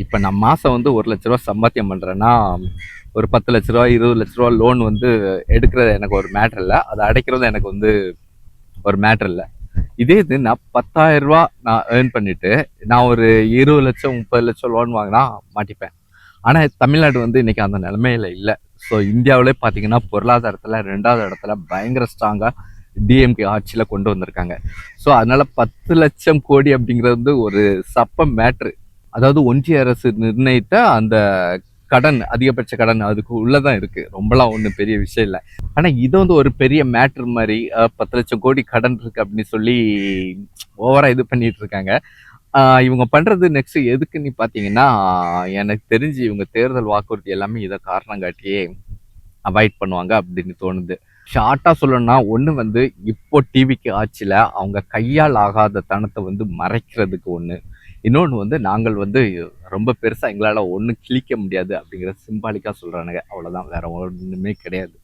இப்போ நான் மாதம் வந்து 1 லட்ச ரூபா சம்பாத்தியம் பண்ணுறேன்னா ஒரு 10 லட்ச ரூபா 20 லட்ச ரூபா லோன் வந்து எடுக்கிறது எனக்கு ஒரு மேட்ரு இல்லை, அதை அடைக்கிறது எனக்கு வந்து ஒரு மேட்ரு இல்லை. இதே இது நான் 10,000 ரூபா நான் ஏர்ன் பண்ணிட்டு நான் ஒரு 20 லட்சம் 30 லட்சம் லோன் வாங்கினா மாட்டிப்பேன். ஆனால் தமிழ்நாடு வந்து இன்னைக்கு அந்த நிலைமையில இல்லை. ஸோ இந்தியாவிலே பார்த்தீங்கன்னா பொருளாதாரத்தில் 2வது இடத்துல பயங்கர ஸ்ட்ராங்காக டிஎம்கே ஆட்சியில் கொண்டு வந்திருக்காங்க. ஸோ அதனால 10 லட்சம் கோடி அப்படிங்கிறது வந்து ஒரு சப்ப மேட்ரு. அதாவது ஒன்றிய அரசு நிர்ணயித்த அந்த கடன், அதிகபட்ச கடன் அதுக்கு உள்ளதான் இருக்கு. ரொம்பலாம் ஒன்றும் பெரிய விஷயம் இல்லை. ஆனால் இது வந்து ஒரு பெரிய மேட்ரு மாதிரி 10 லட்சம் கோடி கடன் இருக்கு அப்படின்னு சொல்லி ஓவரா இது பண்ணிட்டு இருக்காங்க. இவங்க பண்றது நெக்ஸ்ட் எதுக்குன்னு பார்த்தீங்கன்னா, எனக்கு தெரிஞ்சு இவங்க தேர்தல் வாக்குறுதி எல்லாமே இதை காரணம் காட்டியே அவாய்ட் பண்ணுவாங்க அப்படின்னு தோணுது. ஷார்ட்டா சொல்லணும்னா, ஒண்ணு வந்து இப்போ டிவிக்கு ஆட்சியில அவங்க கையால் ஆகாத தனத்தை வந்து மறைக்கிறதுக்கு ஒண்ணு. இன்னொன்னு வந்து நாங்கள் வந்து ரொம்ப பெருசா எங்களால ஒண்ணும் கிழிக்க முடியாது அப்படிங்கிற சிம்பாலிக்கா சொல்றானுங்க. அவ்வளவுதான். வேற ஒண்ணுமே கிடையாது.